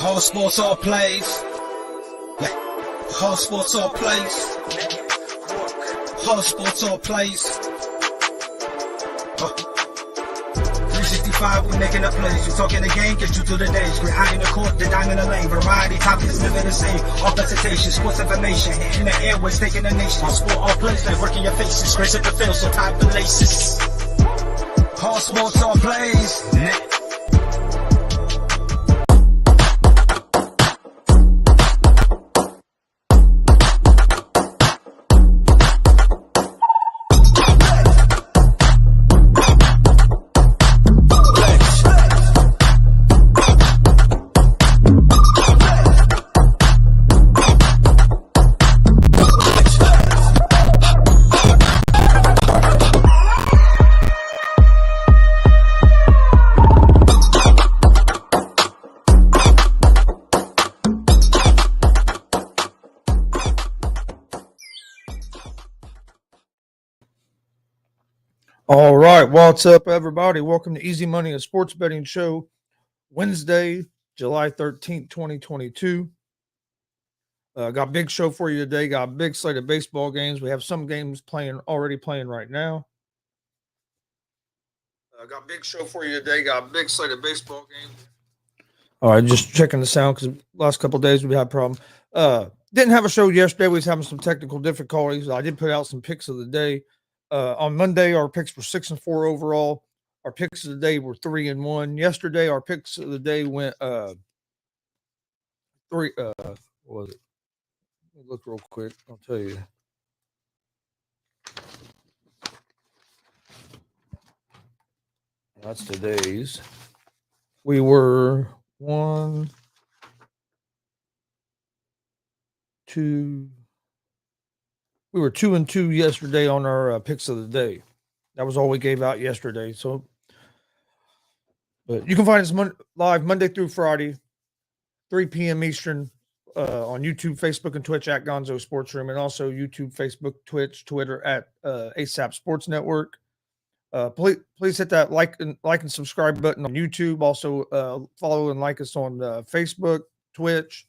Whole sports all plays. Yeah. Whole sports all plays. Whole sports all plays. 365, we making up plays. You talking the game, get you to the days. We're high in the court, the dime in the lane. Variety topics living the same. All presentation, sports information. In the airways, taking the nation. All sport, all plays, like working your faces. Grace at the field, so tie the laces. Whole sports all plays. All right, what's up, everybody? Welcome to Easy Money, a sports betting show, Wednesday, July 13th, 2022. Got a big show for you today. Got a big slate of baseball games. We have some games already playing right now. Got a big show for you today. Got a big slate of baseball games. All right, just checking the sound because last couple of days we had a problem. Didn't have a show yesterday. We was having some technical difficulties. I did put out some picks of the day. On Monday, our picks were 6-4 overall. Our picks of the day were 3-1. Yesterday, our picks of the day went what was it? Let me look real quick. I'll tell you. That's today's. We were 1, 2. We were 2-2 yesterday on our picks of the day. That was all we gave out yesterday. So, but you can find us live Monday through Friday, 3 p.m. Eastern, on YouTube, Facebook, and Twitch at Gonzo Sports Room, and also YouTube, Facebook, Twitch, Twitter at ASAP Sports Network. Please hit that like and subscribe button on YouTube. Also, follow and like us on Facebook, Twitch.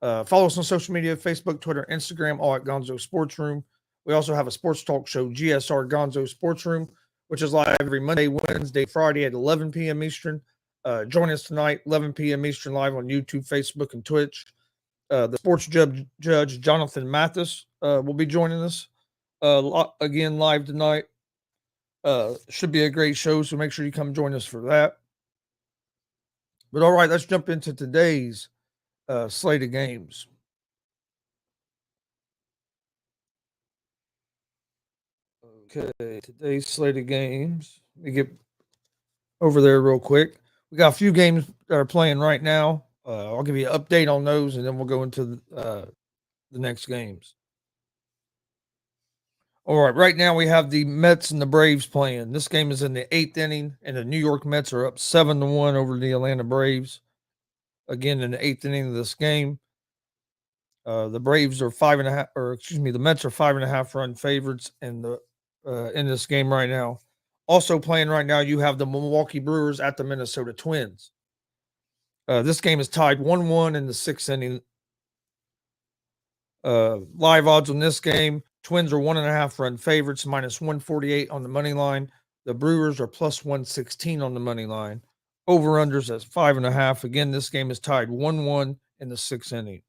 Follow us on social media, Facebook, Twitter, Instagram, all at Gonzo Sports Room. We also have a sports talk show, GSR Gonzo Sports Room, which is live every Monday, Wednesday, Friday at 11 p.m. Eastern. Join us tonight, 11 p.m. Eastern, live on YouTube, Facebook, and Twitch. The sports judge Jonathan Mathis will be joining us again live tonight. Should be a great show, so make sure you come join us for that. But all right, let's jump into today's slate of games. Okay, today's slate of games. Let me get over there real quick. We got a few games that are playing right now. I'll give you an update on those, and then we'll go into the next games. All right, right now we have the Mets and the Braves playing. This game is in the 8th inning, and the New York Mets are up 7-1 over the Atlanta Braves. Again, in the 8th inning of this game, the Braves are the Mets are 5.5 run favorites in this game right now. Also playing right now, you have the Milwaukee Brewers at the Minnesota Twins. This game is tied 1-1 in the 6th inning. Live odds on this game: Twins are 1.5 run favorites, minus 148 on the money line. The Brewers are plus 116 on the money line. Over unders at 5.5. Again, this game is tied 1-1 in the 6th inning.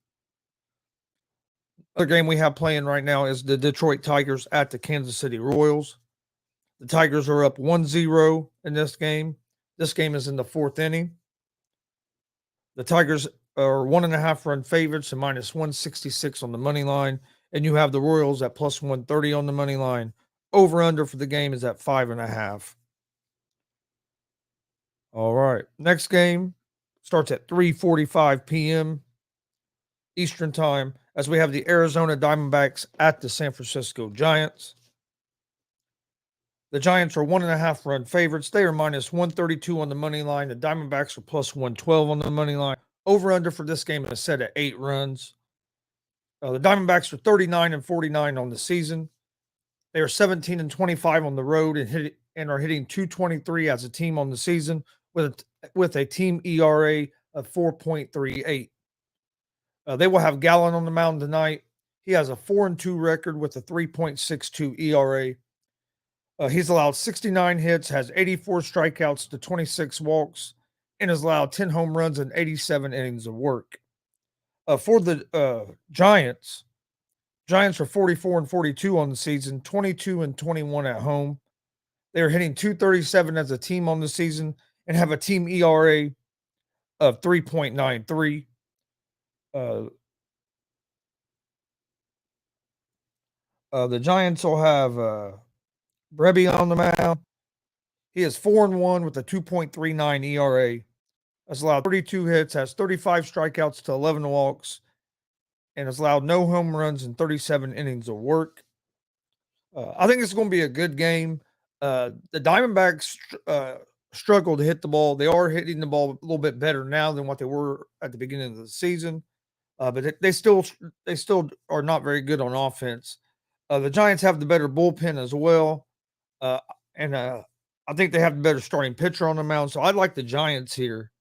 Other game we have playing right now is the Detroit Tigers at the Kansas City Royals. The Tigers are up 1-0 in this game. This game is in the 4th inning. The Tigers are 1.5 run favorites and minus 166 on the money line. And you have the Royals at plus 130 on the money line. Over under for the game is at 5.5. All right. Next game starts at 3:45 p.m. Eastern time, as we have the Arizona Diamondbacks at the San Francisco Giants. The Giants are 1.5 run favorites. They are minus 132 on the money line. The Diamondbacks are plus 112 on the money line. Over under for this game is set at 8 runs. The Diamondbacks are 39-49 on the season. They are 17-25 on the road and are hitting 223 as a team on the season with a team ERA of 4.38. They will have Gallen on the mound tonight. He has a 4-2 record with a 3.62 ERA. He's allowed 69 hits, has 84 strikeouts to 26 walks, and has allowed 10 home runs and 87 innings of work. For the Giants are 44-42 on the season, 22-21 at home. They are hitting 237 as a team on the season and have a team ERA of 3.93. The Giants will have Breby on the mound. He is 4-1 with a 2.39 ERA. Has allowed 32 hits, has 35 strikeouts to 11 walks, and has allowed no home runs in 37 innings of work. I think it's going to be a good game. The Diamondbacks struggle to hit the ball. They are hitting the ball a little bit better now than what they were at the beginning of the season, but they still are not very good on offense. The Giants have the better bullpen as well, and I think they have the better starting pitcher on the mound. So I'd like the Giants here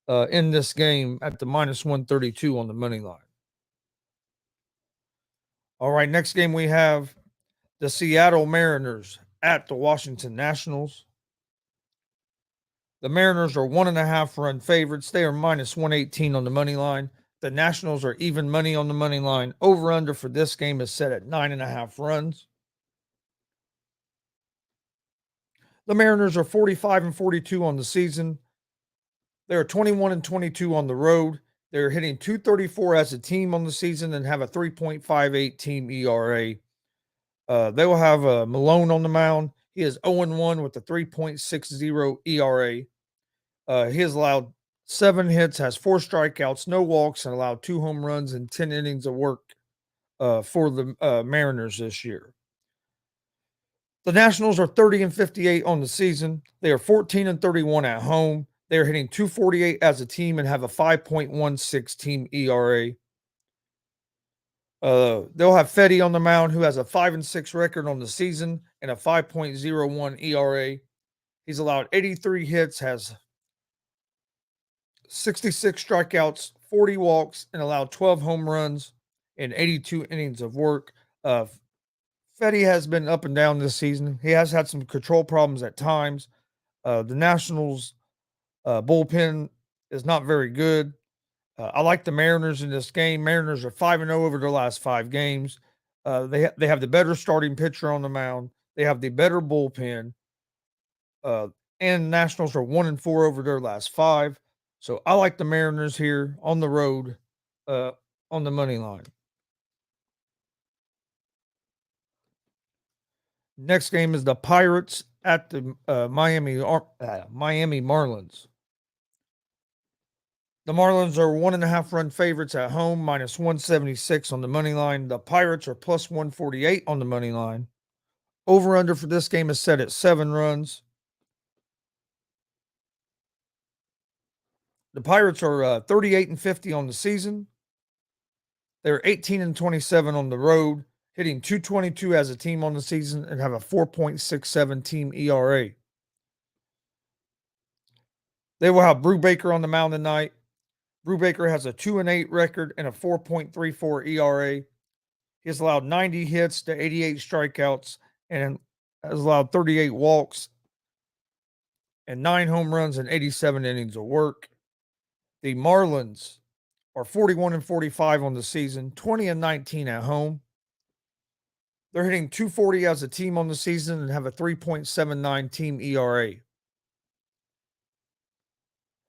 in this game at the minus 132 on the money line. All right, next game we have the Seattle Mariners at the Washington Nationals. The Mariners are 1.5 run favorites. They are minus 118 on the money line. The Nationals are even money on the money line. Over under for this game is set at 9.5 runs. The Mariners are 45-42 on the season. They are 21-22 on the road. They're hitting 234 as a team on the season and have a 3.58 team ERA. They will have Malone on the mound. He is 0-1 with a 3.60 ERA. He has allowed 7 hits, has 4 strikeouts, no walks, and allowed 2 home runs and 10 innings of work for the Mariners this year. The Nationals are 30-58 on the season. They are 14-31 at home. They are hitting 248 as a team and have a 5.16 team ERA. They'll have Fedde on the mound, who has a 5-6 record on the season and a 5.01 ERA. He's allowed 83 hits, has 66 strikeouts, 40 walks, and allowed 12 home runs and 82 innings of work. Fetty has been up and down this season. He has had some control problems at times. The Nationals bullpen is not very good. I like the Mariners in this game. Mariners are 5-0 over their last 5 games. They have the better starting pitcher on the mound. They have the better bullpen. Uh, and Nationals are 1-4 over their last 5. So I like the Mariners here on the road on the money line. Next game is the Pirates at the Miami Marlins. The Marlins are 1.5 run favorites at home, minus 176 on the money line. The Pirates are plus 148 on the money line. Over under for this game is set at 7 runs. The Pirates are 38-50 on the season. They're 18-27 on the road, hitting 222 as a team on the season and have a 4.67 team ERA. They will have Brubaker on the mound tonight. Brubaker has a 2-8 record and a 4.34 ERA. He has allowed 90 hits to 88 strikeouts and has allowed 38 walks and 9 home runs and 87 innings of work. The Marlins are 41-45 on the season, 20-19 at home. They're hitting 240 as a team on the season and have a 3.79 team ERA.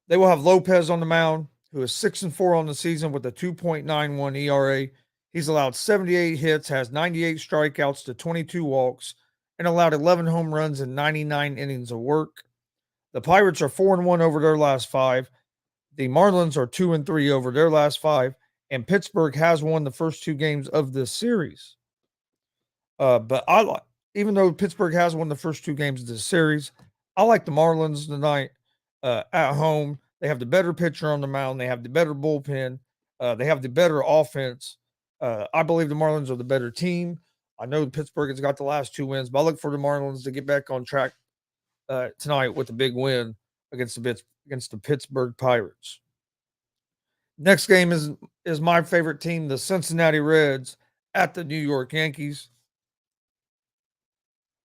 They will have Lopez on the mound, who is 6-4 on the season with a 2.91 ERA. He's allowed 78 hits, has 98 strikeouts to 22 walks, and allowed 11 home runs and 99 innings of work. The Pirates are 4-1 over their last 5. The Marlins are 2-3 over their last 5, and Pittsburgh has won the first 2 games of this series. But even though Pittsburgh has won the first 2 games of this series, I like the Marlins tonight at home. They have the better pitcher on the mound. They have the better bullpen. They have the better offense. I believe the Marlins are the better team. I know Pittsburgh has got the last 2 wins, but I look for the Marlins to get back on track tonight with a big win against the Pittsburgh Pirates. Next game is my favorite team, the Cincinnati Reds at the New York Yankees.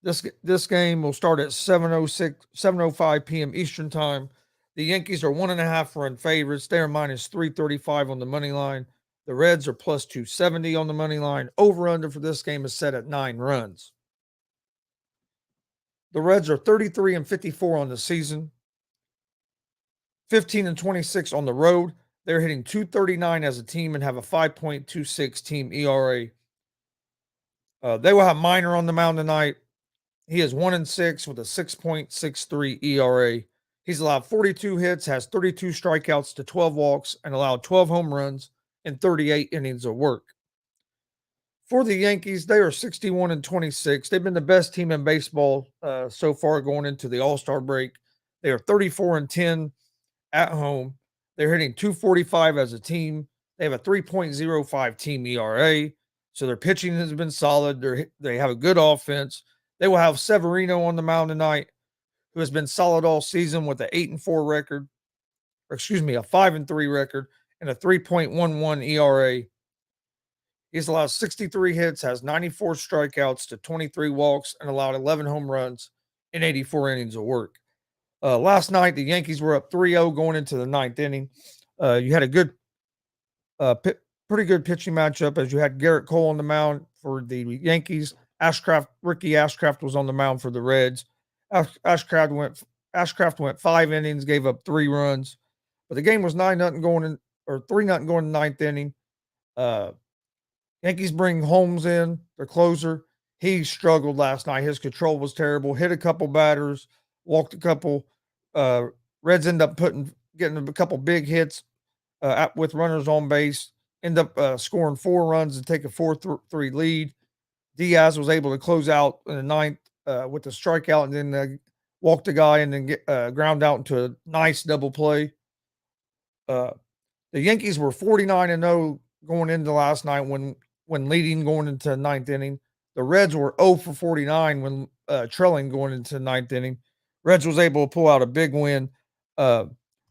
This game will start at 7:05 p.m. Eastern Time. The Yankees are 1.5 run favorites. They are minus 335 on the money line. The Reds are plus 270 on the money line. Over under for this game is set at 9 runs. The Reds are 33-54 on the season, 15-26 on the road. They're hitting 239 as a team and have a 5.26 team ERA. They will have Minor on the mound tonight. He is 1-6 with a 6.63 ERA. He's allowed 42 hits, has 32 strikeouts to 12 walks, and allowed 12 home runs and 38 innings of work. For the Yankees, they are 61-26. They've been the best team in baseball so far going into the All-Star break. They are 34-10 at home. They're hitting 245 as a team. They have a 3.05 team ERA. So their pitching has been solid. They have a good offense. They will have Severino on the mound tonight, who has been solid all season with an 8-4 record, a 5-3 record, and a 3.11 ERA. He's allowed 63 hits, has 94 strikeouts to 23 walks, and allowed 11 home runs in 84 innings of work. Last night, the Yankees were up 3-0 going into the 9th inning. You had a good, pretty good pitching matchup as you had Garrett Cole on the mound for the Yankees. Ricky Ashcraft was on the mound for the Reds. Ashcraft went 5 innings, gave up 3 runs, but the game was 9-0 going in, or 3-0 going in the 9th inning. Yankees bring Holmes in, their closer. He struggled last night. His control was terrible. Hit a couple batters, walked a couple. Reds end up getting a couple big hits with runners on base. End up scoring 4 runs and take a 4-3 lead. Diaz was able to close out in the 9th with a strikeout and then walked a guy and then get ground out into a nice double play. The Yankees were 49-0 going into last night when leading going into the 9th inning. The Reds were 0 for 49 when trailing going into the 9th inning. Reds was able to pull out a big win.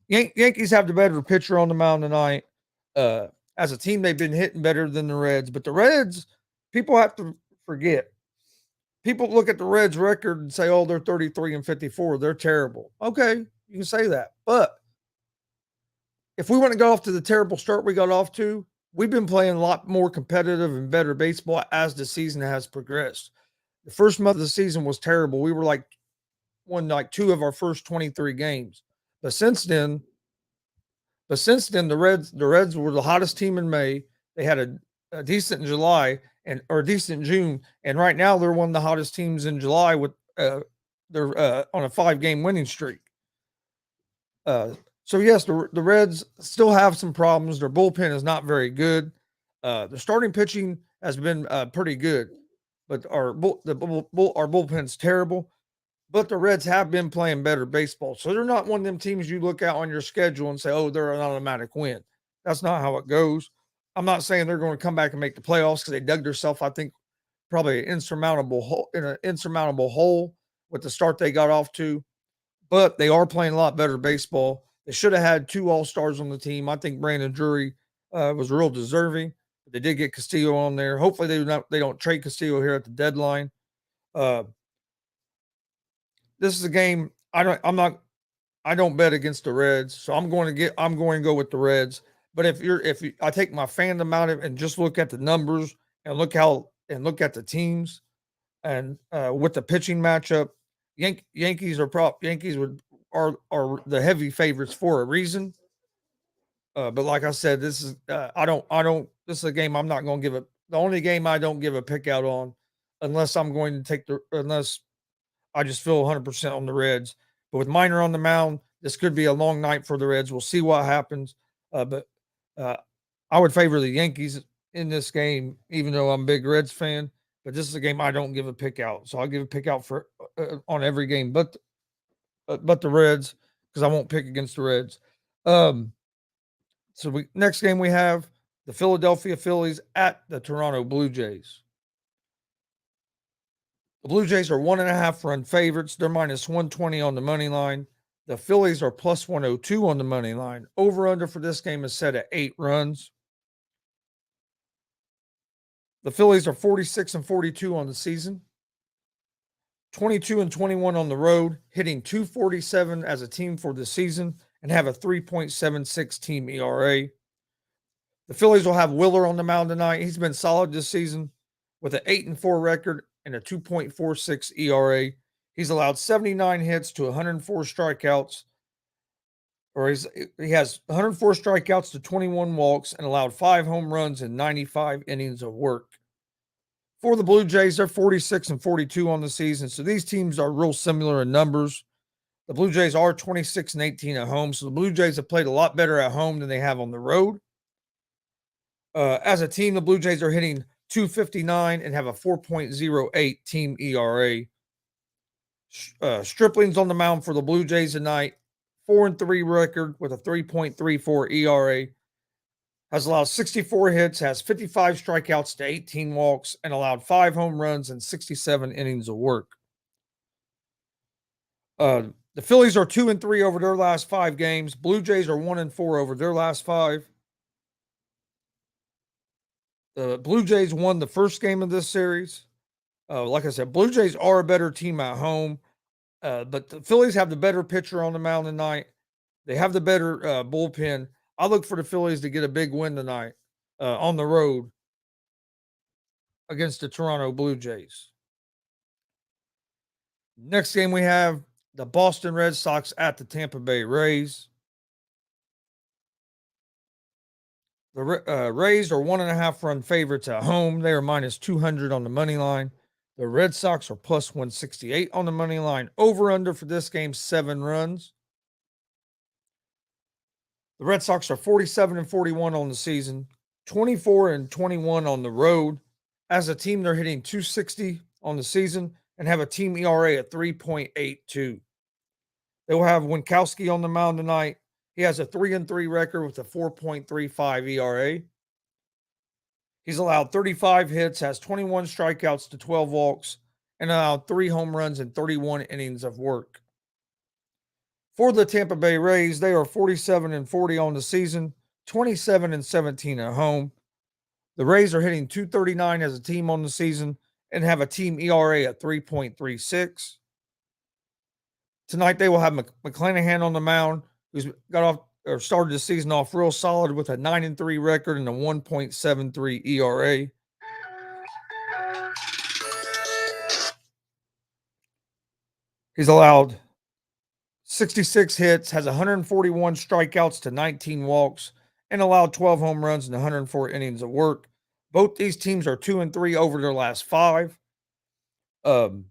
Yankees have the better pitcher on the mound tonight. As a team, they've been hitting better than the Reds, but the Reds, people have to forget, people look at the Reds record and say, oh, they're 33-54. They're terrible. Okay, you can say that. But if we want to go off to the terrible start we got off to, we've been playing a lot more competitive and better baseball as the season has progressed. The first month of the season was terrible. We were won two of our first 23 games. But since then, the Reds were the hottest team in May. They had a decent July or decent June, and right now they're one of the hottest teams in July with they're on a 5-game winning streak. So yes, the Reds still have some problems. Their bullpen is not very good. The starting pitching has been pretty good, but our bullpen's terrible. But the Reds have been playing better baseball, so they're not one of them teams you look out on your schedule and say, "Oh, they're an automatic win." That's not how it goes. I'm not saying they're going to come back and make the playoffs because they dug themselves, I think, probably an insurmountable hole with the start they got off to. But they are playing a lot better baseball. They should have had 2 All-Stars on the team. I think Brandon Drury was real deserving. But they did get Castillo on there. Hopefully they don't trade Castillo here at the deadline. This is a game I don't bet against the Reds, so I'm going to go with the Reds. But I take my fandom out of it and just look at the numbers and look at the teams and with the pitching matchup, Yankees are the heavy favorites for a reason. But like I said, this is this is a game I'm not going to give the only game I don't give a pick out on unless I just feel 100% on the Reds. But with Minor on the mound, this could be a long night for the Reds. We'll see what happens. But I would favor the Yankees in this game, even though I'm a big Reds fan. But this is a game I don't give a pick out. So I'll give a pick out for on every game, but the Reds, because I won't pick against the Reds. Next game we have the Philadelphia Phillies at the Toronto Blue Jays. The Blue Jays are 1.5 run favorites. They're minus 120 on the money line. The Phillies are plus 102 on the money line. Over under for this game is set at 8 runs. The Phillies are 46-42 on the season, 22-21 on the road, hitting .247 as a team for the season, and have a 3.76 team ERA. The Phillies will have Willer on the mound tonight. He's been solid this season with an 8-4 record and a 2.46 ERA. He's allowed 79 hits to 104 strikeouts, he has 104 strikeouts to 21 walks and allowed 5 home runs in 95 innings of work. For the Blue Jays, they're 46-42 on the season, so these teams are real similar in numbers. The Blue Jays are 26-18 at home, so the Blue Jays have played a lot better at home than they have on the road. As a team, the Blue Jays are hitting .259 and have a 4.08 team ERA. Stripling's on the mound for the Blue Jays tonight. 4-3 record with a 3.34 ERA. Has allowed 64 hits, has 55 strikeouts to 18 walks, and allowed 5 home runs and 67 innings of work. The Phillies are 2-3 over their last 5 games. Blue Jays are 1-4 over their last 5. The Blue Jays won the first game of this series. Like I said, Blue Jays are a better team at home, but the Phillies have the better pitcher on the mound tonight. They have the better bullpen. I look for the Phillies to get a big win tonight on the road against the Toronto Blue Jays. Next game we have the Boston Red Sox at the Tampa Bay Rays. The Rays are 1.5 run favorites at home. They are minus 200 on the money line. The Red Sox are plus 168 on the money line. Over under for this game, 7 runs. The Red Sox are 47-41 on the season, 24-21 on the road. As a team, they're hitting .260 on the season and have a team ERA at 3.82. They will have Winkowski on the mound tonight. He has a 3-3 record with a 4.35 ERA. He's allowed 35 hits, has 21 strikeouts to 12 walks, and allowed 3 home runs and 31 innings of work. For the Tampa Bay Rays, they are 47-40 on the season, 27-17 at home. The Rays are hitting .239 as a team on the season and have a team ERA at 3.36. Tonight they will have McClanahan on the mound, who's got off or started the season off real solid with a 9-3 record and a 1.73 ERA. He's allowed 66 hits, has 141 strikeouts to 19 walks, and allowed 12 home runs and 104 innings of work. Both these teams are 2-3 over their last 5. The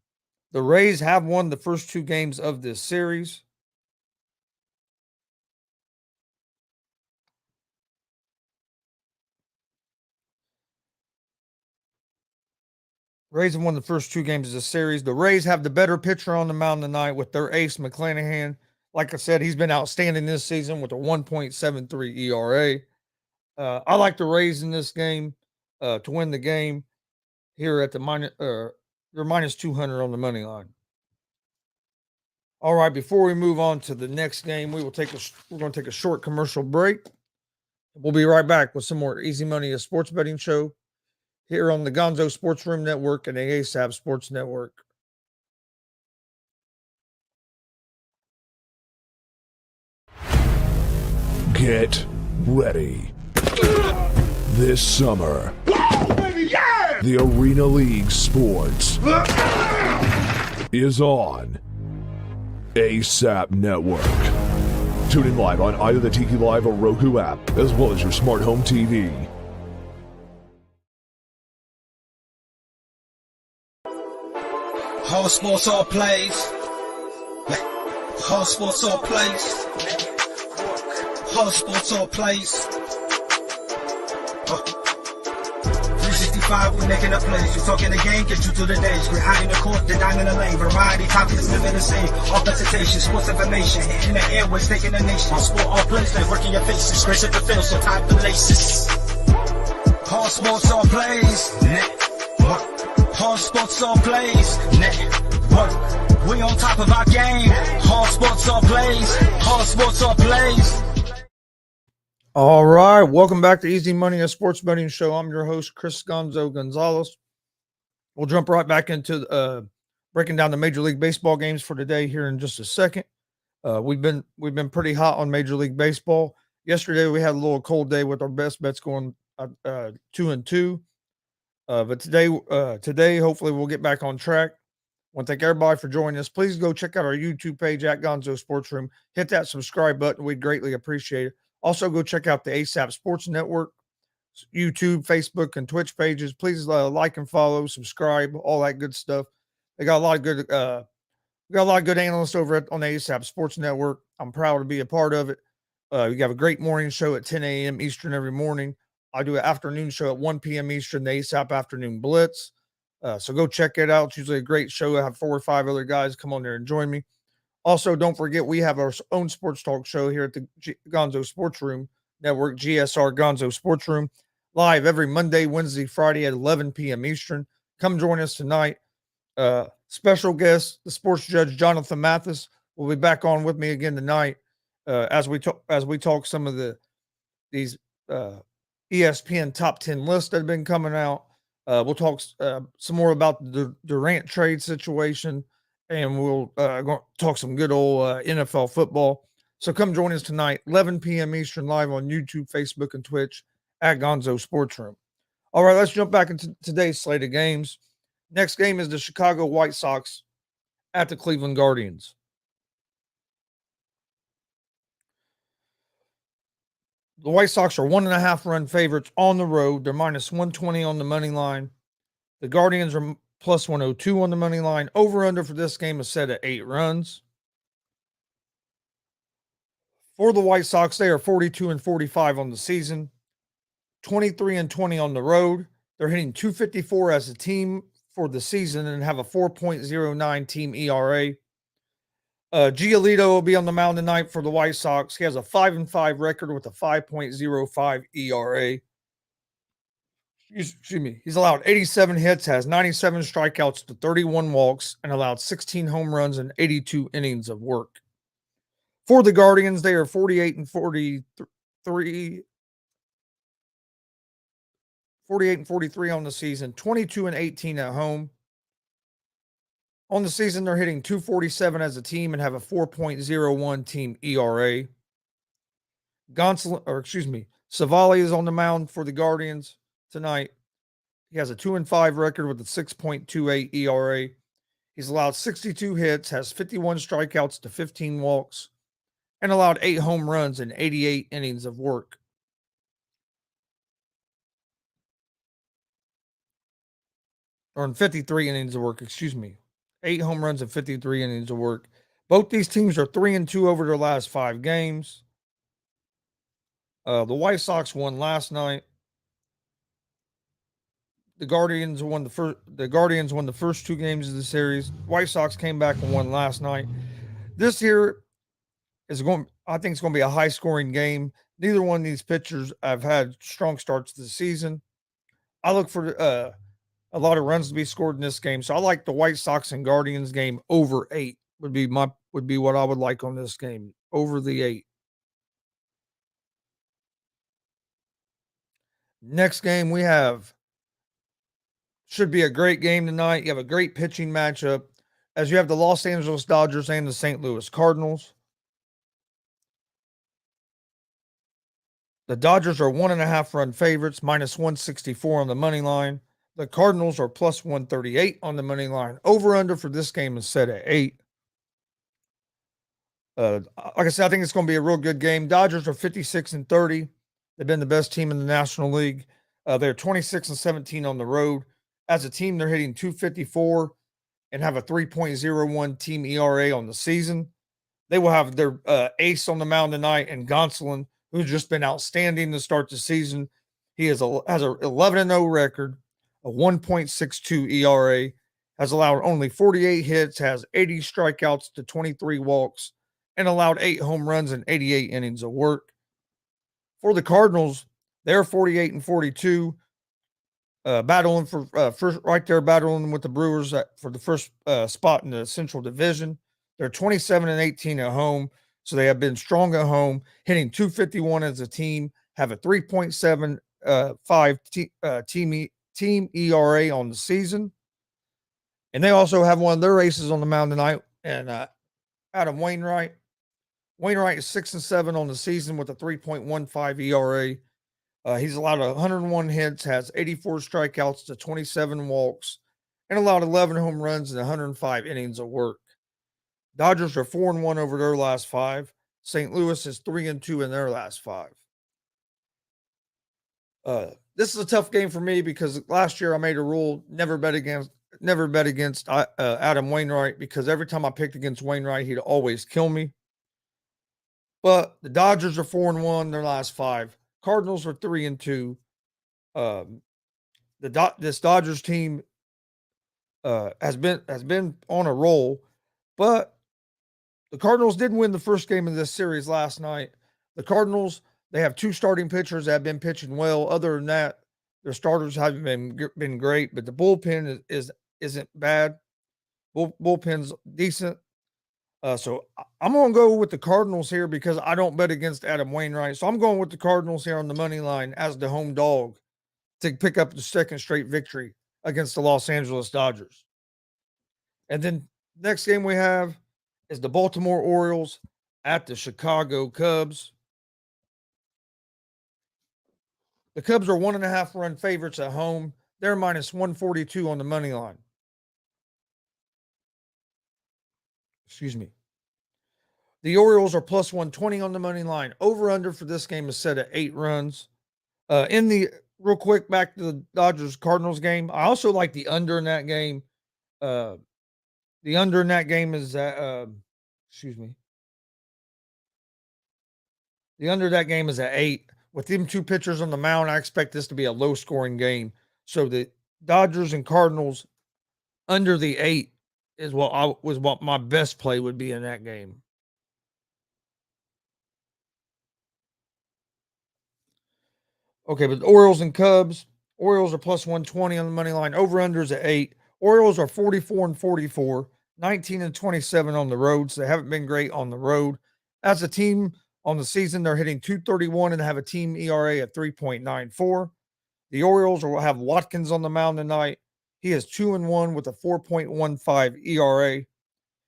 Rays have won the first 2 games of this series. Rays have won the first 2 games of the series. The Rays have the better pitcher on the mound tonight with their ace, McClanahan. Like I said, he's been outstanding this season with a 1.73 ERA. I like the Rays in this game to win the game here at they're minus 200 on the money line. All right, before we move on to the next game, we're going to take a short commercial break. We'll be right back with some more Easy Money, a sports betting show here on the Gonzo Sports Room Network and the ASAP Sports Network. Get ready. This summer, the Arena League Sports is on ASAP Network. Tune in live on either the Tiki Live or Roku app, as well as your smart home TV. All sports, all plays. All sports, all plays. All sports, all plays. 365, we making a plays. You talking the game, get you to the days. We're high in the court, the dime in the lane. Variety, topics, living the same. All presentation, sports information. In the airways, taking the nation. All sport, all plays, they working your faces. Grace at the field, so tie the laces. All sports, all plays. All sports, all plays. Network. We on top of our game. All sports, all plays. All sports, all plays. All right, welcome back to Easy Money, a sports betting show. I'm your host, Chris Gonzo Gonzalez. We'll jump right back into breaking down the Major League Baseball games for today here in just a second. We've been pretty hot on Major League Baseball. Yesterday we had a little cold day with our best bets going 2-2. But today, hopefully we'll get back on track. I want to thank everybody for joining us. Please go check out our YouTube page at Gonzo Sports Room. Hit that subscribe button. We'd greatly appreciate it. Also, go check out the ASAP Sports Network, YouTube, Facebook, and Twitch pages. Please like and follow, subscribe, all that good stuff. They got a lot of good, analysts over on the ASAP Sports Network. I'm proud to be a part of it. We have a great morning show at 10 a.m. Eastern every morning. I do an afternoon show at 1 p.m. Eastern, the ASAP Afternoon Blitz. So go check it out. It's usually a great show. I have 4 or 5 other guys come on there and join me. Also, don't forget, we have our own sports talk show here at the Gonzo Sports Room Network, GSR Gonzo Sports Room, live every Monday, Wednesday, Friday at 11 p.m. Eastern. Come join us tonight. Special guest, the sports judge, Jonathan Mathis, will be back on with me again tonight as we talk some of these ESPN top 10 lists that have been coming out. We'll talk some more about the Durant trade situation, and we'll talk some good old NFL football. So come join us tonight, 11 p.m. Eastern, live on YouTube, Facebook, and Twitch at Gonzo Sports Room. All right, let's jump back into today's slate of games. Next game is the Chicago White Sox at the Cleveland Guardians. The White Sox are 1.5 run favorites on the road. They're minus 120 on the money line. The Guardians are plus 102 on the money line. Over-under for this game is set at 8 runs. For the White Sox, they are 42-45 on the season, 23-20 on the road. They're hitting .254 as a team for the season and have a 4.09 team ERA. Giolito will be on the mound tonight for the White Sox. He has a 5-5 record with a 5.05 ERA. Excuse me. He's allowed 87 hits, has 97 strikeouts to 31 walks, and allowed 16 home runs and 82 innings of work. For the Guardians, they are 48-43. 48 and 43 on the season, 22 and 18 at home. On the season, they're hitting 247 as a team and have a 4.01 team ERA. Savali is on the mound for the Guardians tonight. He has a 2-5 record with a 6.28 ERA. He's allowed 62 hits, has 51 strikeouts to 15 walks, and allowed 8 home runs in 88 innings of work. Or in 53 innings of work, 8 home runs and 53 innings of work. Both these teams are 3-2 over their last 5 games. The White Sox won last night. The Guardians won the first 2 games of the series. White Sox came back and won last night. This here I think it's going to be a high scoring game. Neither one of these pitchers have had strong starts to the season. I look for a lot of runs to be scored in this game. So I like the White Sox and Guardians game over 8 would be what I would like on this game, over the 8. Next game we have should be a great game tonight. You have a great pitching matchup as you have the Los Angeles Dodgers and the St. Louis Cardinals. The Dodgers are 1.5 run favorites, minus 164 on the money line. The Cardinals are plus 138 on the money line. Over under for this game is set at 8. Like I said, I think it's going to be a real good game. Dodgers are 56 and 30. They've been the best team in the National League. They're 26 and 17 on the road. As a team, they're hitting 254 and have a 3.01 team ERA on the season. They will have their ace on the mound tonight, and Gonsolin, who's just been outstanding to start the season. He has a 11-0 record, a 1.62 ERA, has allowed only 48 hits, has 80 strikeouts to 23 walks, and allowed 8 home runs in 88 innings of work. For the Cardinals, they're 48 and 42, battling for first, right there, battling with the Brewers for the first spot in the Central Division. They're 27 and 18 at home, so they have been strong at home, hitting 251 as a team, have a 3.75 team ERA on the season. And they also have one of their aces on the mound tonight, and Adam Wainwright. Wainwright is 6 and 7 on the season with a 3.15 ERA. He's allowed 101 hits, has 84 strikeouts to 27 walks, and allowed 11 home runs in 105 innings of work. Dodgers are 4-1 over their last 5. St. Louis is 3-2 in their last 5. This is a tough game for me because last year I made a rule never bet against Adam Wainwright, because every time I picked against Wainwright, he'd always kill me. But the Dodgers are 4-1 their last 5. Cardinals are 3-2. This Dodgers team has been on a roll, but the Cardinals did win the first game of this series last night. The Cardinals, they have 2 starting pitchers that have been pitching well. Other than that, their starters haven't been great, but the bullpen isn't bad. Bullpen's decent. So I'm going to go with the Cardinals here because I don't bet against Adam Wainwright. So I'm going with the Cardinals here on the money line as the home dog to pick up the second straight victory against the Los Angeles Dodgers. And then next game we have is the Baltimore Orioles at the Chicago Cubs. The Cubs are 1.5 run favorites at home. They're minus 142 on the money line. Excuse me. The Orioles are plus 120 on the money line. Over under for this game is set at 8 runs. Real quick, back to the Dodgers Cardinals game. I also like the under in that game. The under in that game is at the under of that game is at 8. With them 2 pitchers on the mound, I expect this to be a low scoring game. So the Dodgers and Cardinals under the 8 is what my best play would be in that game. Okay, but the Orioles and Cubs. Orioles are plus 120 on the money line. Over-unders at 8. Orioles are 44 and 44, 19 and 27 on the road. So they haven't been great on the road. As a team on the season, they're hitting 231 and have a team ERA at 3.94. The Orioles will have Watkins on the mound tonight. He is 2-1 with a 4.15 ERA.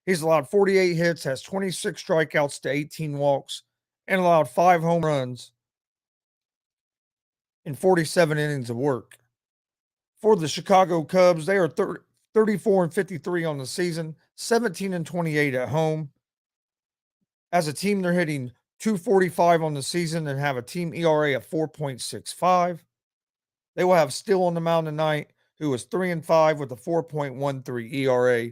He's allowed 48 hits, has 26 strikeouts to 18 walks, and allowed 5 home runs in 47 innings of work. For the Chicago Cubs, they are 34-53 on the season, 17-28 at home. As a team, they're hitting 245 on the season and have a team ERA of 4.65. They will have Still on the mound tonight, who is 3-5 with a 4.13 ERA.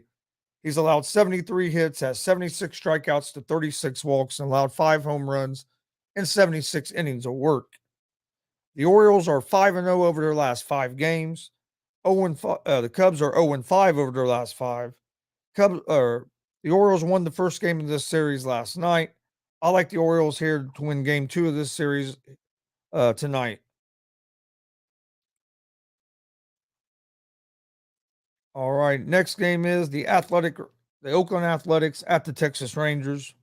He's allowed 73 hits, has 76 strikeouts to 36 walks, and allowed 5 home runs in 76 innings of work. The Orioles are 5-0 over their last 5 games. The Cubs are 0-5 over their last 5. The Orioles won the first game of this series last night. I like the Orioles here to win game 2 of this series tonight. All right, next game is the Oakland Athletics at the Texas Rangers.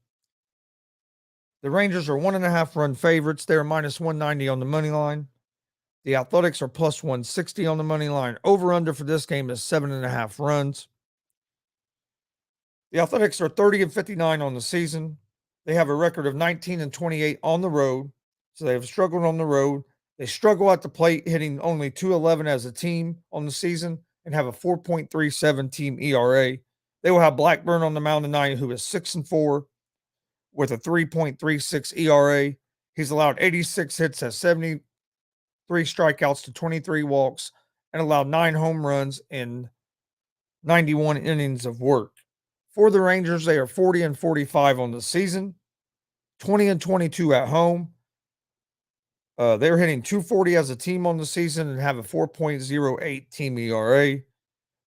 The Rangers are 1.5 run favorites. They're minus 190 on the money line. The Athletics are plus 160 on the money line. Over-under for this game is 7.5 runs. The Athletics are 30-59 on the season. They have a record of 19-28 on the road, so they have struggled on the road. They struggle at the plate, hitting only .211 as a team on the season, and have a 4.37 team ERA. They will have Blackburn on the mound tonight, who is 6-4 with a 3.36 ERA. He's allowed 86 hits, has 73 strikeouts to 23 walks, and allowed 9 home runs in 91 innings of work. For the Rangers, they are 40-45 on the season, 20-22 at home. They're hitting .240 as a team on the season and have a 4.08 team ERA.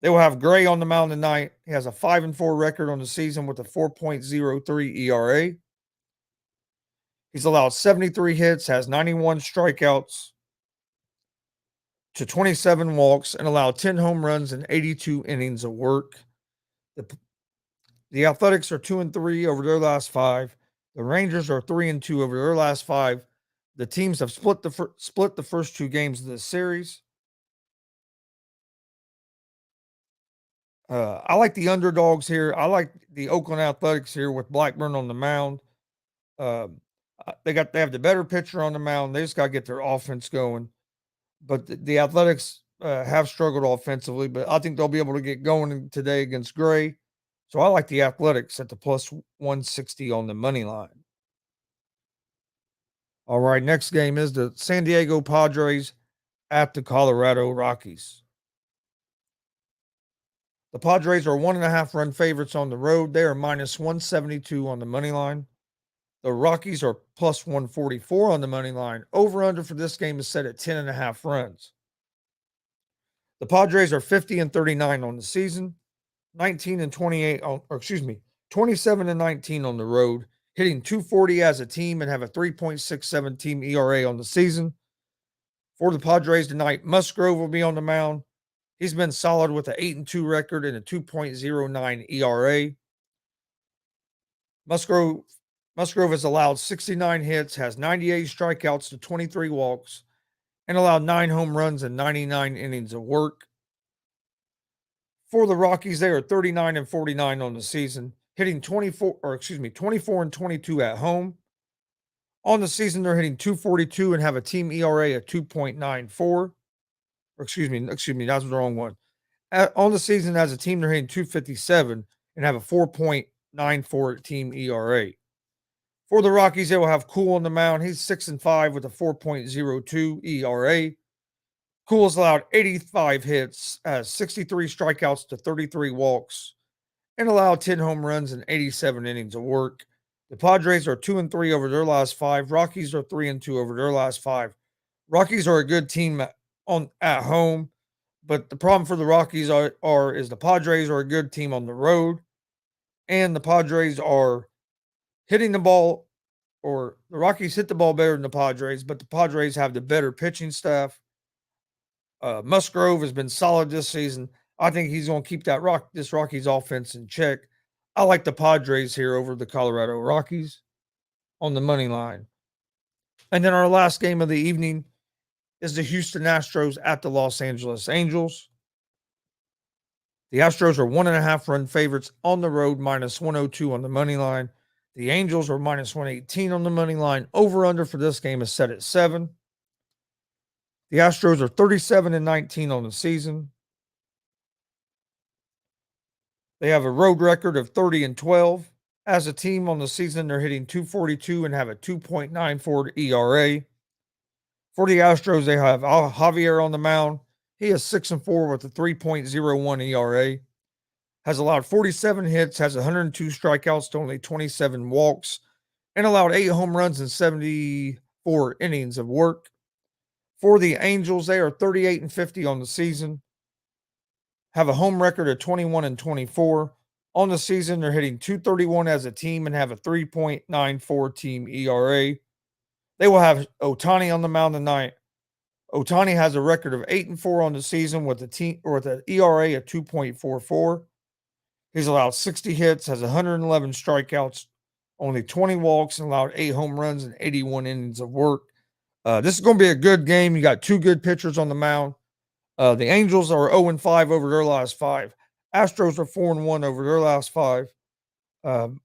They will have Gray on the mound tonight. He has a 5-4 record on the season with a 4.03 ERA. He's allowed 73 hits, has 91 strikeouts to 27 walks, and allowed 10 home runs in 82 innings of work. The Athletics are 2-3 over their last 5. The Rangers are 3-2 over their last 5. The teams have split the first 2 games of this series. I like the underdogs here. I like the Oakland Athletics here with Blackburn on the mound. They have the better pitcher on the mound. They just got to get their offense going. But the Athletics have struggled offensively, but I think they'll be able to get going today against Gray. So I like the Athletics at the plus 160 on the money line. All right, next game is the San Diego Padres at the Colorado Rockies. The Padres are 1.5 run favorites on the road. They are minus 172 on the money line. The Rockies are plus 144 on the money line. Over-under for this game is set at 10.5 runs. The Padres are 50-39 on the season, 27-19 on the road, hitting .240 as a team and have a 3.67 team ERA on the season. For the Padres tonight, Musgrove will be on the mound. He's been solid with an 8-2 record and a 2.09 ERA. Musgrove has allowed 69 hits, has 98 strikeouts to 23 walks, and allowed 9 home runs in 99 innings of work. For the Rockies, they are 39-49 on the season, hitting 24-22 at home. On the season, they're hitting .242 and have a team ERA of 2.94. Excuse me, that's the wrong one. On the season, as a team, they're hitting .257 and have a 4.94 team ERA. For the Rockies, they will have Cool on the mound. He's 6-5 with a 4.02 ERA. Cool has allowed 85 hits, has 63 strikeouts to 33 walks, and allowed 10 home runs in 87 innings of work. The Padres are 2-3 over their last 5. Rockies are 3-2 over their last 5. Rockies are a good team at home, but the problem for the Rockies is the Padres are a good team on the road, and the Padres are hitting the ball, or the Rockies hit the ball better than the Padres, but the Padres have the better pitching staff. Musgrove has been solid this season. I think he's going to keep this Rockies offense in check. I like the Padres here over the Colorado Rockies on the money line. And then our last game of the evening is the Houston Astros at the Los Angeles Angels. The Astros are 1.5 run favorites on the road, minus 102 on the money line. The Angels are minus 118 on the money line. Over under for this game is set at 7. The Astros are 37-19 on the season. They have a road record of 30-12. As a team on the season, they're hitting .242 and have a 2.94 ERA. For the Astros, they have Javier on the mound. He is 6-4 with a 3.01 ERA. Has allowed 47 hits, has 102 strikeouts to only 27 walks, and allowed 8 home runs in 74 innings of work. For the Angels, they are 38-50 on the season. Have a home record of 21-24. On the season, they're hitting .231 as a team and have a 3.94 team ERA. They will have Ohtani on the mound tonight. Ohtani has a record of 8-4 on the season with an ERA of 2.44. He's allowed 60 hits, has 111 strikeouts, only 20 walks, and allowed 8 home runs and 81 innings of work. This is going to be a good game. You got 2 good pitchers on the mound. The Angels are 0-5 over their last 5. Astros are 4-1 over their last 5. The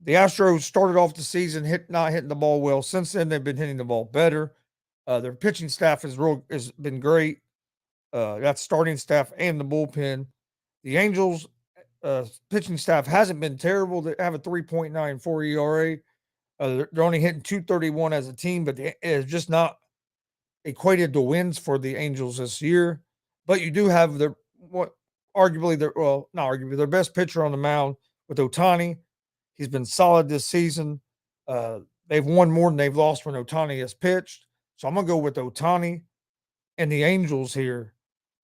Astros started off the season not hitting the ball well. Since then, they've been hitting the ball better. Their pitching staff has been great. That's starting staff and the bullpen. The Angels' pitching staff hasn't been terrible. They have a 3.94 ERA. They're only hitting .231 as a team, but it's just not equated to wins for the Angels this year. But you do have their best pitcher on the mound with Ohtani. He's been solid this season. They've won more than they've lost when Ohtani has pitched. So I'm going to go with Ohtani and the Angels here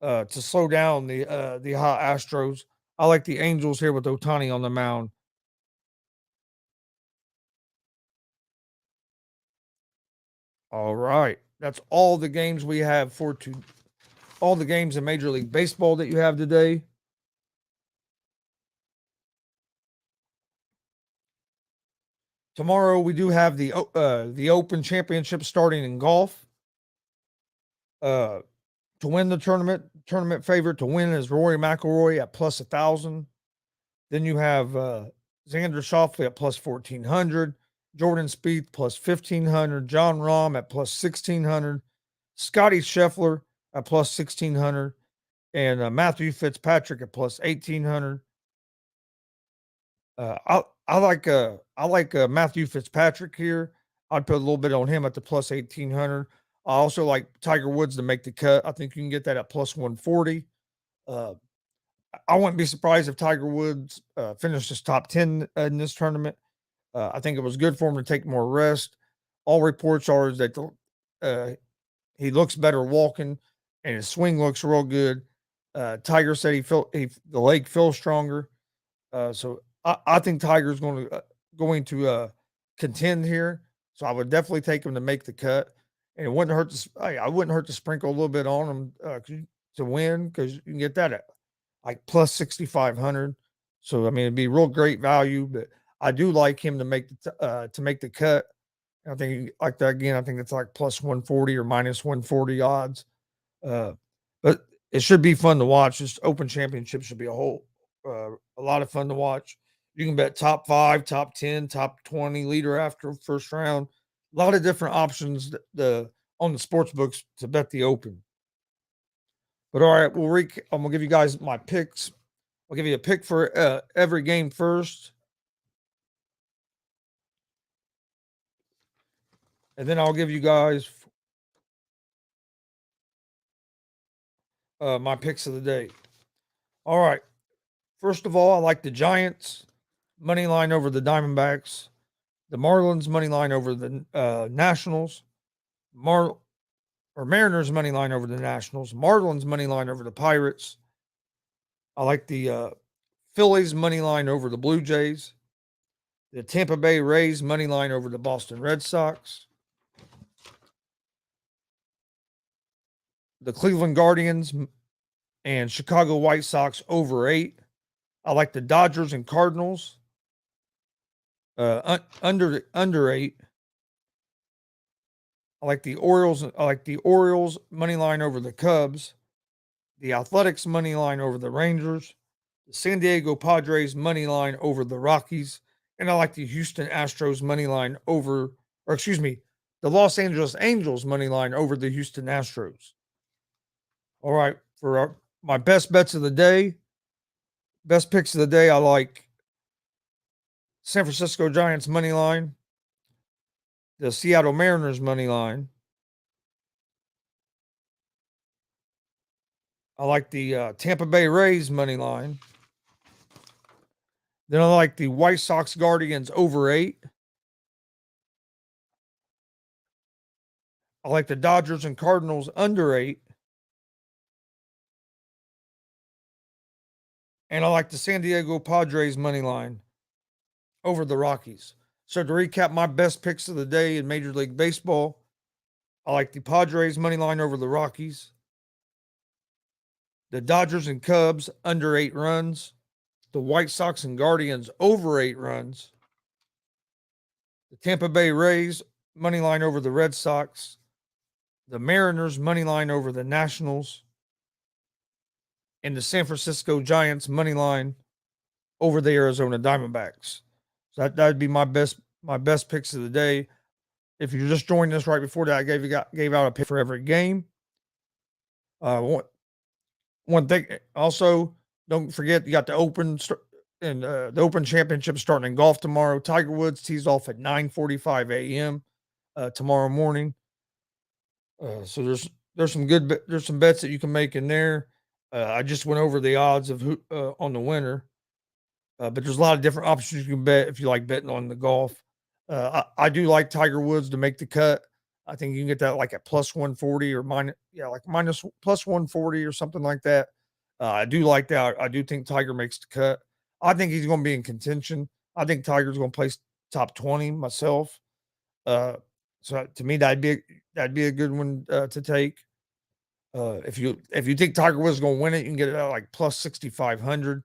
to slow down the hot Astros. I like the Angels here with Ohtani on the mound. All right. That's all the games we have all the games in Major League Baseball that you have today. Tomorrow we do have the Open Championship starting in golf. To win the tournament favorite to win is Rory McIlroy at plus 1,000. Then you have Xander Schauffele at plus 1,400. Jordan Spieth plus 1,500. John Rahm at plus 1,600. Scotty Scheffler at plus 1,600. And Matthew Fitzpatrick at plus 1,800. I like Matthew Fitzpatrick here. I'd put a little bit on him at the plus 1,800. I also like Tiger Woods to make the cut. I think you can get that at plus 140. I wouldn't be surprised if Tiger Woods finishes top 10 in this tournament. I think it was good for him to take more rest. All reports are that he looks better walking, and his swing looks real good. Tiger said the leg feels stronger. So I think Tiger's going to contend here. So I would definitely take him to make the cut, and it wouldn't hurt I wouldn't hurt to sprinkle a little bit on him to win, because you can get that at like plus 6,500. So I mean, it'd be real great value, but I do like him to make the cut. I think like that again. I think it's like plus 140 or minus 140 odds. But it should be fun to watch. This Open Championship should be a lot of fun to watch. You can bet top 5, top 10, top 20 leader after first round. A lot of different options on the sports books to bet the Open. But all right, I'm gonna give you guys my picks. I'll give you a pick for every game first, and then I'll give you guys my picks of the day. All right. First of all, I like the Giants money line over the Diamondbacks, the Marlins money line over the Nationals, Mariners money line over the Nationals, Marlins money line over the Pirates. I like the Phillies money line over the Blue Jays, the Tampa Bay Rays money line over the Boston Red Sox, the Cleveland Guardians and Chicago White Sox over 8. I like the Dodgers and Cardinals under 8. I like the Orioles. I like the Orioles money line over the Cubs, the Athletics money line over the Rangers, the San Diego Padres money line over the Rockies, and I like the Houston Astros money line over, or excuse me, the Los Angeles Angels money line over the Houston Astros. All right, for my best bets of the day, best picks of the day, I like San Francisco Giants money line, the Seattle Mariners money line. I like the Tampa Bay Rays money line. Then I like the White Sox Guardians over 8. I like the Dodgers and Cardinals under 8. And I like the San Diego Padres money line over the Rockies. So to recap my best picks of the day in Major League Baseball, I like the Padres money line over the Rockies, the Dodgers and Cubs under 8 runs, the White Sox and Guardians over 8 runs, the Tampa Bay Rays money line over the Red Sox, the Mariners money line over the Nationals, and the San Francisco Giants money line over the Arizona Diamondbacks. So that'd be my best picks of the day. If you're just joining us right before that, I gave out a pick for every game. One thing also, don't forget you got the Open and the Open Championship starting in golf tomorrow. Tiger Woods tees off at 9:45 a.m. Tomorrow morning. So there's some bets that you can make in there. I just went over the odds of who on the winner, but there's a lot of different options you can bet if you like betting on the golf. I do like Tiger Woods to make the cut. I think you can get that like at plus 140 or minus plus 140 or something like that. I do like that. I do think Tiger makes the cut. I think he's going to be in contention. I think Tiger's going to place top 20 myself. So to me, that'd be a good one to take. If you think Tiger Woods is going to win it, you can get it at like plus 6,500.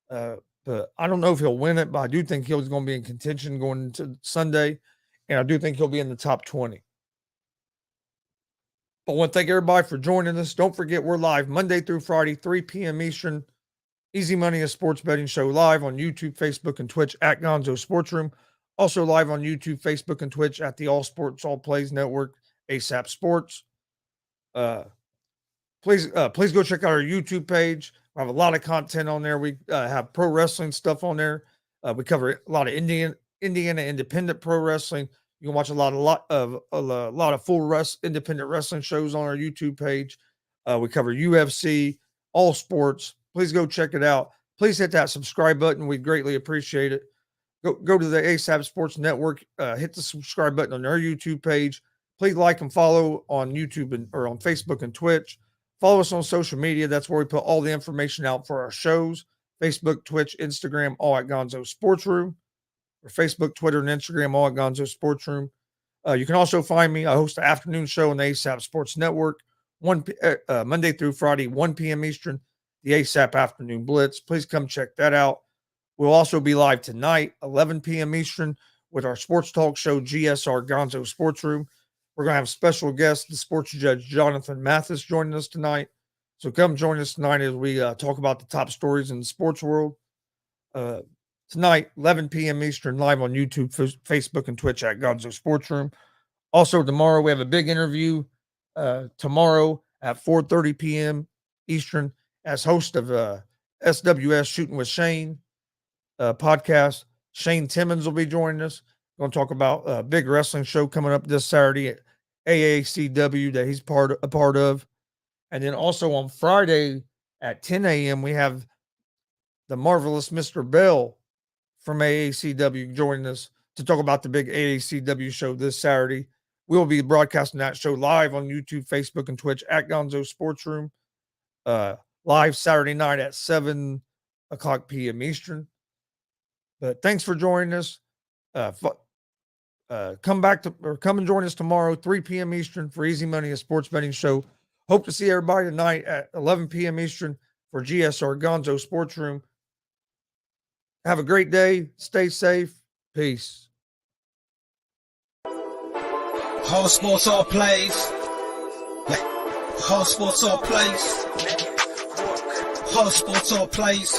But I don't know if he'll win it, but I do think he's going to be in contention going into Sunday, and I do think he'll be in the top 20. I want to thank everybody for joining us. Don't forget, we're live Monday through Friday, 3 p.m. Eastern. Easy Money, a sports betting show, live on YouTube, Facebook, and Twitch at Gonzo Sports Room. Also live on YouTube, Facebook, and Twitch at the All Sports All Plays Network, ASAP Sports. Please go check out our YouTube page. We have a lot of content on there. We have pro wrestling stuff on there. We cover a lot of Indiana independent pro wrestling. You can watch a lot of full independent wrestling shows on our YouTube page. We cover UFC, all sports. Please go check it out. Please hit that subscribe button. We'd greatly appreciate it. Go to the ASAP Sports Network. Hit the subscribe button on our YouTube page. Please like and follow on YouTube or on Facebook and Twitch. Follow us on social media. That's where we put all the information out for our shows. Facebook, Twitch, Instagram, all at Gonzo Sports Room. Or Facebook, Twitter, and Instagram, all at Gonzo Sports Room. You can also find me. I host an afternoon show on the ASAP Sports Network, Monday through Friday, 1 p.m. Eastern, the ASAP Afternoon Blitz. Please come check that out. We'll also be live tonight, 11 p.m. Eastern, with our sports talk show, GSR Gonzo Sports Room. We're going to have special guest, the sports judge, Jonathan Mathis, joining us tonight. So come join us tonight as we talk about the top stories in the sports world. Tonight, 11 p.m. Eastern, live on YouTube, Facebook, and Twitch at Gonzo Sports Room. Also, tomorrow, we have a big interview tomorrow at 4:30 p.m. Eastern as host of SWS Shooting with Shane podcast. Shane Timmons will be joining us. We're going to talk about a big wrestling show coming up this Saturday at AACW that he's a part of. And then also on Friday at 10 a.m., we have the marvelous Mr. Bell from AACW joining us to talk about the big AACW show this Saturday. We will be broadcasting that show live on YouTube, Facebook, and Twitch at Gonzo Sports Room. Live Saturday night at 7 o'clock p.m. Eastern. But thanks for joining us. Come and join us tomorrow, 3 p.m. Eastern, for Easy Money, a sports betting show. Hope to see everybody tonight at 11 p.m. Eastern for GSR Gonzo Sports Room. Have a great day. Stay safe. Peace. All sports, all plays. All sports, all plays. All sports, all plays.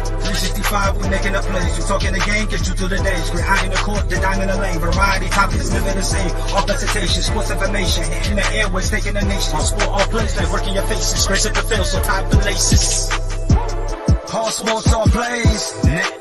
365, we making a plays. You talking the game, get you through the days. We're high in the court, the dime in the lane. Variety topics, living the same. All presentation, sports information. In the airways, taking the nation. All sport, all plays, like working your faces. Grace at the field, so tie the laces. All sports, all plays.